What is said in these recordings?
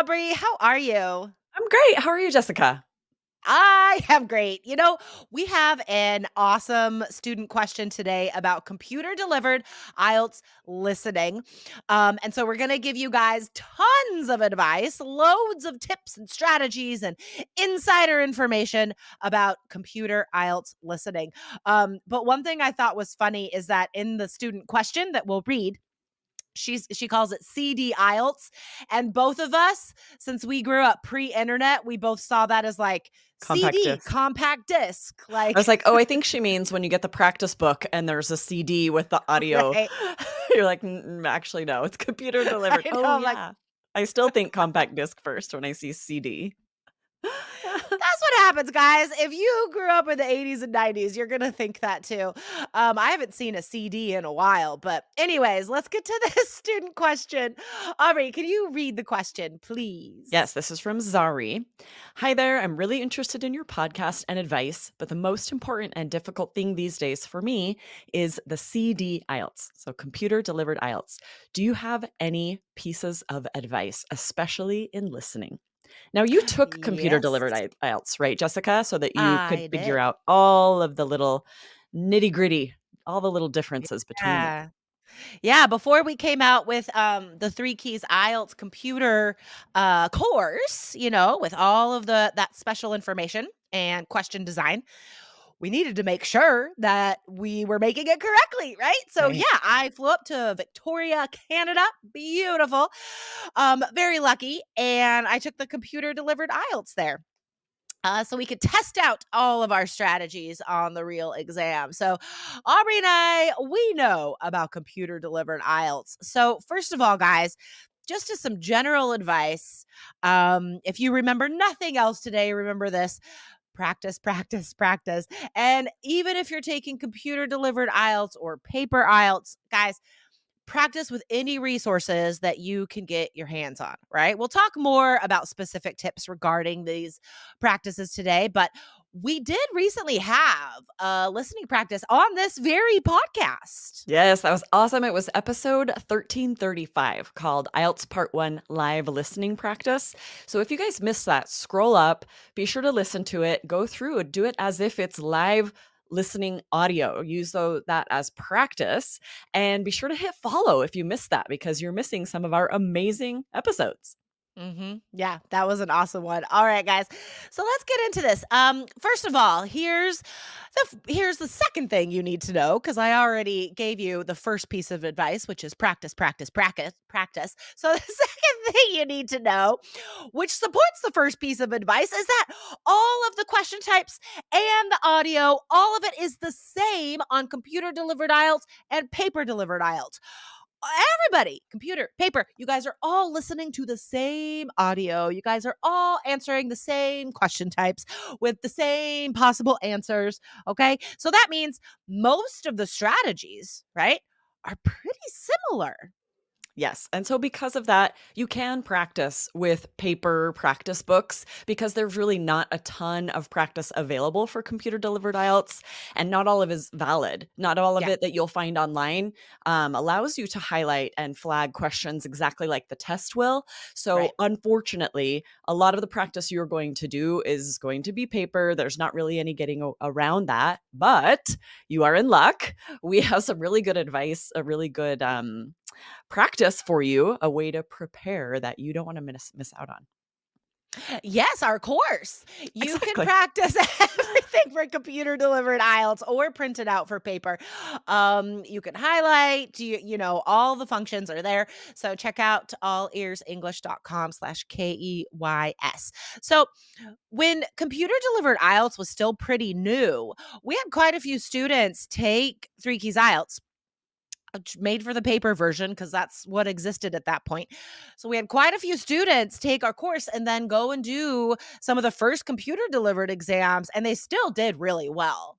Aubrey. How are you? I'm great. How are you, Jessica? I am great. We have an awesome student question today about computer delivered IELTS listening. And so we're going to give you guys tons of advice, loads of tips and strategies and insider information about computer IELTS listening. But one thing I thought was funny is that in the student question that we'll read, she calls it CD IELTS, and both of us, since we grew up pre-internet, we both saw that as like Compact CD, disc. compact disc, I was like like, oh, I think she means when you get the practice book and there's a CD with the audio. right. You're like, actually, no, it's computer delivered. I know. Oh, I'm like, yeah. I still think compact disc first when I see CD. that's what happens, guys. If you grew up in the 80s and 90s, you're gonna think that too. I haven't seen a CD in a while, but anyways, let's get to this student question. Aubrey, can you read the question, please? Yes, this is from Zari. Hi there. I'm really interested in your podcast and advice, but the most important and difficult thing these days for me is the CD IELTS, so computer delivered IELTS. Do you have any pieces of advice, especially in listening? Now, you took computer Yes, delivered IELTS, right, Jessica? So that you could I figure did. out all of the little nitty gritty, all the little differences between them. Yeah. Yeah, before we came out with, the 3 Keys IELTS computer, course, with all of that special information and question design, we needed to make sure that we were making it correctly, right? So, yeah, Right. I flew up to Victoria, Canada, beautiful, very lucky, and I took the computer delivered IELTS there. So we could test out all of our strategies on the real exam. So Aubrey and I, we know about computer delivered IELTS. So first of all, guys, just as some general advice, if you remember nothing else today, remember this: practice, practice, practice. And even if you're taking computer delivered IELTS or paper IELTS, guys, practice with any resources that you can get your hands on, right? We'll talk more about specific tips regarding these practices today, but we did recently have a listening practice on this very podcast. Yes, that was awesome. It was episode 1335 called IELTS Part 1 Live Listening Practice. So if you guys missed that, scroll up, be sure to listen to it, go through it, do it as if it's live listening audio. Use that as practice and be sure to hit follow if you missed that because you're missing some of our amazing episodes. Yeah, that was an awesome one. All right, guys. So let's get into this. First of all, here's the second thing you need to know, because I already gave you the first piece of advice, which is practice, practice, practice, practice. So the second thing you need to know, which supports the first piece of advice, is that all of the question types and the audio, all of it is the same on computer delivered IELTS and paper delivered IELTS. Everybody, computer, paper, you guys are all listening to the same audio. You guys are all answering the same question types with the same possible answers. Okay. So that means most of the strategies, right, are pretty similar. Yes. And so because of that, you can practice with paper practice books because there's really not a ton of practice available for computer delivered IELTS and not all of it is valid. Not all of Yeah. it that you'll find online allows you to highlight and flag questions exactly like the test will. So Right. unfortunately, a lot of the practice you're going to do is going to be paper. There's not really any getting around that, but you are in luck. We have some really good advice, a really good practice for you, a way to prepare that you don't want to miss out on. Yes, our course. You can Exactly. practice everything for computer delivered IELTS or print it out for paper. You can highlight, all the functions are there. So check out allearsenglish.com/KEYS. So when computer delivered IELTS was still pretty new, we had quite a few students take 3 Keys IELTS, made for the paper version because that's what existed at that point. So we had quite a few students take our course and then go and do some of the first computer delivered exams, and they still did really well.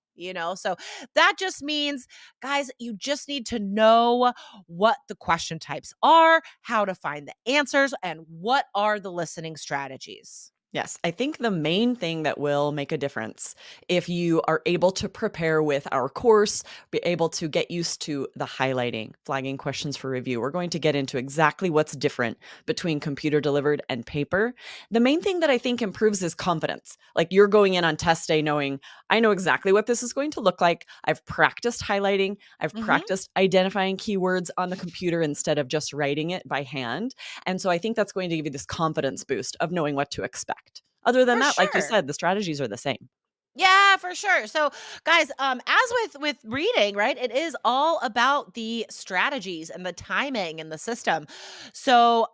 So that just means, guys, you just need to know what the question types are, how to find the answers, and what are the listening strategies. Yes, I think the main thing that will make a difference if you are able to prepare with our course, be able to get used to the highlighting, flagging questions for review. We're going to get into exactly what's different between computer delivered and paper. The main thing that I think improves is confidence. Like you're going in on test day knowing, I know exactly what this is going to look like. I've practiced highlighting, I've Mhm. practiced identifying keywords on the computer instead of just writing it by hand. And so I think that's going to give you this confidence boost of knowing what to expect. Other than For that, like you sure. said, the strategies are the same. Yeah, for sure. So, guys, as with reading, right? It is all about the strategies and the timing and the system. So,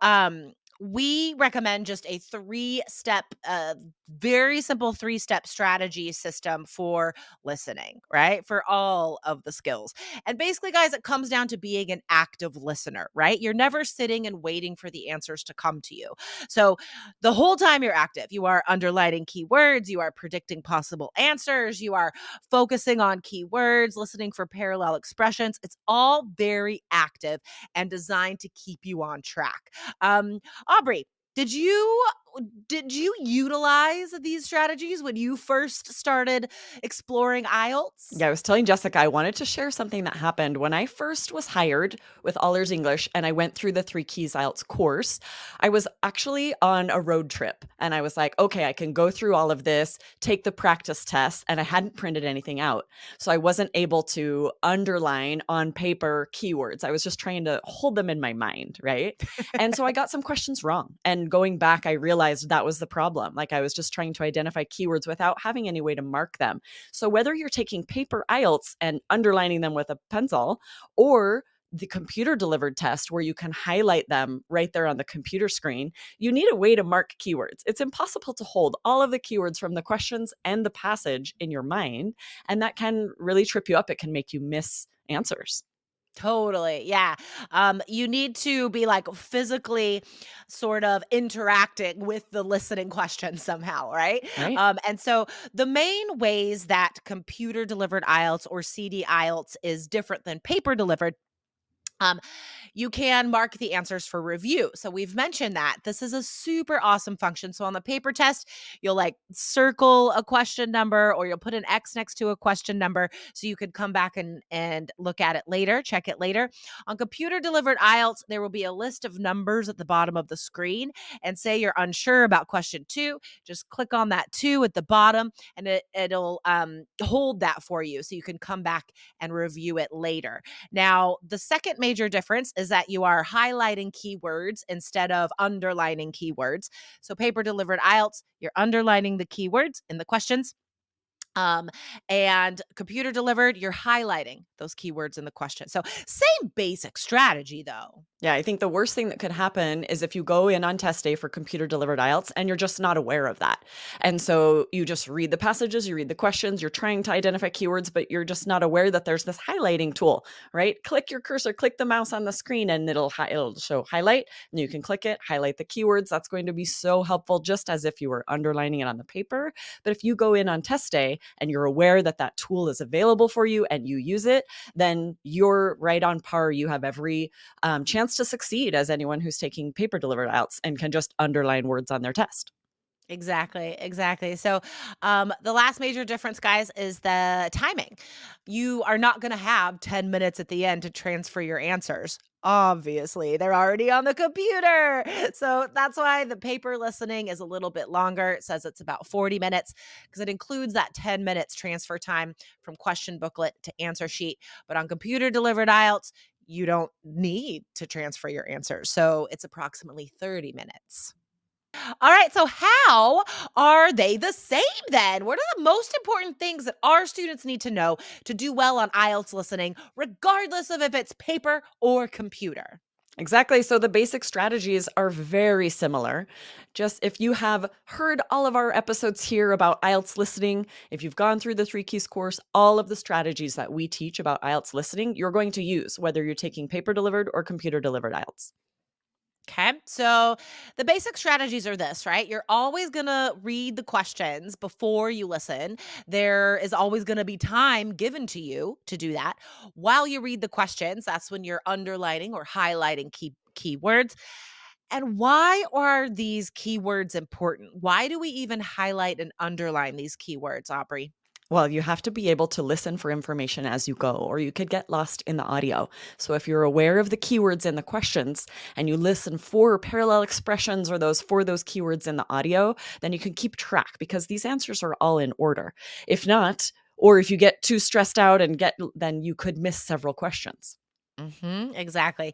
we recommend just a three-step, very simple three-step strategy system for listening, right? For all of the skills. And basically, guys, it comes down to being an active listener, right? You're never sitting and waiting for the answers to come to you. So, the whole time you're active, you are underlining keywords, you are predicting possible answers, you are focusing on keywords, listening for parallel expressions. It's all very active and designed to keep you on track. Aubrey, did you did you utilize these strategies when you first started exploring IELTS? Yeah, I was telling Jessica I wanted to share something that happened when I first was hired with All Ears English and I went through the Three Keys IELTS course. I was actually on a road trip and I was like, okay, I can go through all of this, take the practice tests, and I hadn't printed anything out. So I wasn't able to underline on paper keywords. I was just trying to hold them in my mind, right? And so I got some questions wrong. And going back, I realized that was the problem. Like I was just trying to identify keywords without having any way to mark them. So whether you're taking paper IELTS and underlining them with a pencil or the computer delivered test where you can highlight them right there on the computer screen, you need a way to mark keywords. It's impossible to hold all of the keywords from the questions and the passage in your mind, and that can really trip you up. It can make you miss answers, Totally. Yeah. You need to be like physically sort of interacting with the listening questions somehow, right? right? And so the main ways that computer delivered IELTS or CD IELTS is different than paper delivered. Um, you can mark the answers for review. So we've mentioned that this is a super awesome function. So on the paper test, you'll like circle a question number or you'll put an X next to a question number so you could come back and look at it later, check it later. On computer delivered IELTS, there will be a list of numbers at the bottom of the screen and say you're unsure about question 2, just click on that 2 at the bottom and it'll hold that for you so you can come back and review it later. Now, the second major difference is that you are highlighting keywords instead of underlining keywords. So, paper delivered IELTS, you're underlining the keywords in the questions. Um, and computer delivered, you're highlighting those keywords in the question. So, same basic strategy though. Yeah, I think the worst thing that could happen is if you go in on test day for computer delivered IELTS and you're just not aware of that. And so you just read the passages, you read the questions, you're trying to identify keywords, but you're just not aware that there's this highlighting tool, right? Click your cursor, click the mouse on the screen, and it'll show highlight, and you can click it, highlight the keywords. That's going to be so helpful, just as if you were underlining it on the paper. But if you go in on test day and you're aware that that tool is available for you and you use it, then you're right on par. You have every chance to succeed as anyone who's taking paper delivered IELTS and can just underline words on their test. Exactly, exactly. So, the last major difference, guys, is the timing. You are not going to have 10 minutes at the end to transfer your answers. Obviously, they're already on the computer. So that's why the paper listening is a little bit longer. It says it's about 40 minutes because it includes that 10 minutes transfer time from question booklet to answer sheet. But on computer delivered IELTS, you don't need to transfer your answers. So it's approximately 30 minutes. All right. So, how are they the same then? What are the most important things that our students need to know to do well on IELTS listening, regardless of if it's paper or computer? Exactly. So the basic strategies are very similar. Just if you have heard all of our episodes here about IELTS listening, if you've gone through the Three Keys course, all of the strategies that we teach about IELTS listening, you're going to use whether you're taking paper delivered or computer delivered IELTS. Okay. So, the basic strategies are this, right? You're always going to read the questions before you listen. There is always going to be time given to you to do that. While you read the questions, that's when you're underlining or highlighting keywords. And why are these keywords important? Why do we even highlight and underline these keywords, Aubrey? Well, you have to be able to listen for information as you go, or you could get lost in the audio. So, if you're aware of the keywords in the questions and you listen for parallel expressions or those keywords in the audio, then you can keep track because these answers are all in order. If not, or if you get too stressed out then you could miss several questions. Exactly.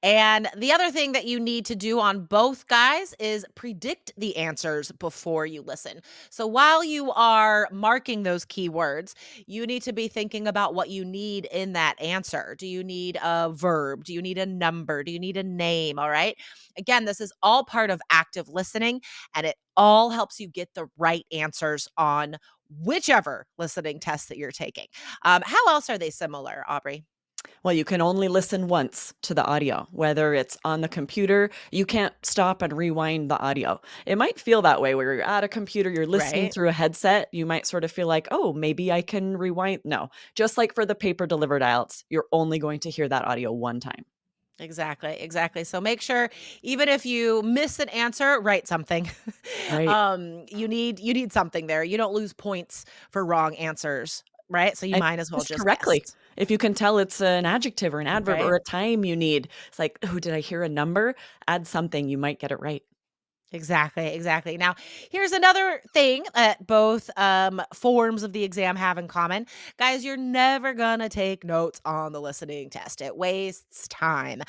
And the other thing that you need to do on both guys is predict the answers before you listen. So while you are marking those keywords, you need to be thinking about what you need in that answer. Do you need a verb? Do you need a number? Do you need a name? All right. Again, this is all part of active listening, and it all helps you get the right answers on whichever listening test that you're taking. How else are they similar, Aubrey? Well, you can only listen once to the audio, whether it's on the computer, you can't stop and rewind the audio. It might feel that way where you're at a computer, you're listening Right. through a headset, you might sort of feel like, oh, maybe I can rewind. No, just like for the paper delivered IELTS, you're only going to hear that audio one time. Exactly, exactly. So make sure even if you miss an answer, write something. Right. You need something there. You don't lose points for wrong answers, right? So you And might as well just just correctly. guess, If you can tell it's an adjective or an adverb right? or a time you need, it's like, oh, did I hear a number? Add something, you might get it right. Exactly, exactly. Now, here's another thing that both forms of the exam have in common. Guys, you're never going to take notes on the listening test, it wastes time.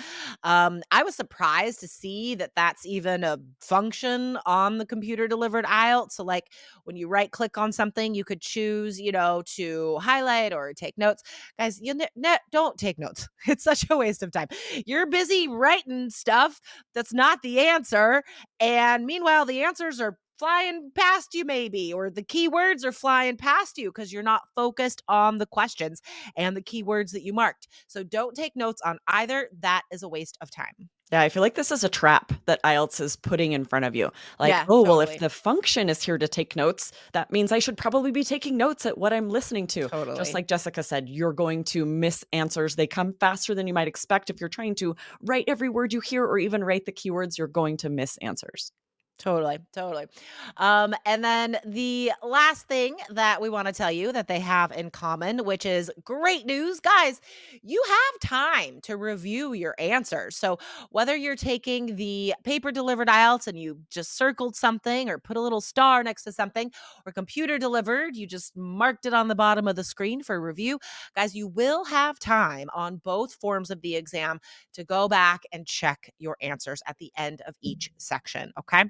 I was surprised to see that that's even a function on the computer delivered IELTS. So, like when you right click on something, you could choose, to highlight or take notes. Guys, don't take notes. It's such a waste of time. You're busy writing stuff that's not the answer, and meanwhile, the answers are flying past you, maybe, or the keywords are flying past you because you're not focused on the questions and the keywords that you marked. So don't take notes on either. That is a waste of time. Yeah, I feel like this is a trap that IELTS is putting in front of you. Like, Yeah, oh, well, if totally. the function is here to take notes, that means I should probably be taking notes at what I'm listening to. Just Totally. like Jessica said, you're going to miss answers. They come faster than you might expect. If you're trying to write every word you hear or even write the keywords, you're going to miss answers. Totally, totally. And then the last thing that we want to tell you that they have in common, which is great news, guys, you have time to review your answers. So whether you're taking the paper delivered IELTS and you just circled something or put a little star next to something, or computer delivered, you just marked it on the bottom of the screen for review, guys, you will have time on both forms of the exam to go back and check your answers at the end of each section. Okay.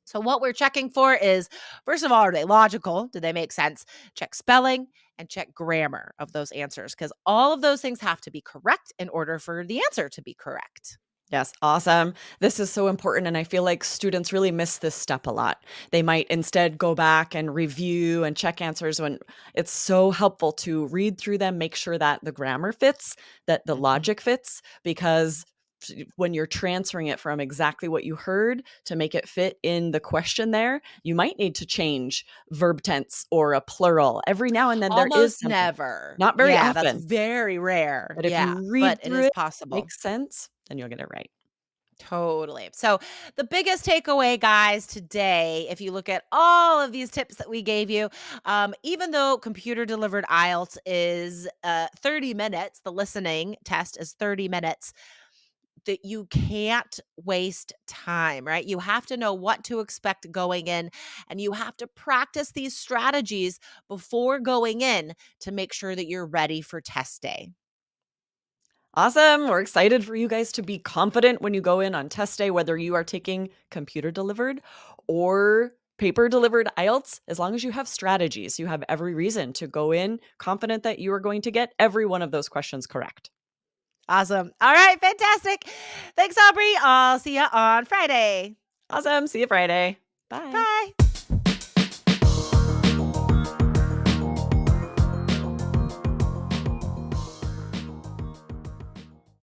So, what we're checking for is, first of all, are they logical? Do they make sense? Check spelling and check grammar of those answers because all of those things have to be correct in order for the answer to be correct. Yes, awesome. This is so important. And I feel like students really miss this step a lot. They might instead go back and review and check answers when it's so helpful to read through them, make sure that the grammar fits, that the Mhm. logic fits, because when you're transferring it from exactly what you heard to make it fit in the question there, you might need to change verb tense or a plural. Every now and then there is Almost something, never. not very Yeah, that's often, very rare. but if Yeah, you but read it through is it, possible. makes sense, then you'll get it right. Totally. So, the biggest takeaway, guys, today, if you look at all of these tips that we gave you, even though computer delivered IELTS is 30 minutes, the listening test is 30 minutes, that you can't waste time, right? You have to know what to expect going in, and you have to practice these strategies before going in to make sure that you're ready for test day. Awesome. We're excited for you guys to be confident when you go in on test day, whether you are taking computer delivered or paper delivered IELTS. As long as you have strategies, you have every reason to go in confident that you are going to get every one of those questions correct. Awesome. All right, fantastic. Thanks, Aubrey. I'll see you on Friday. Awesome. See you Friday. Bye. Bye.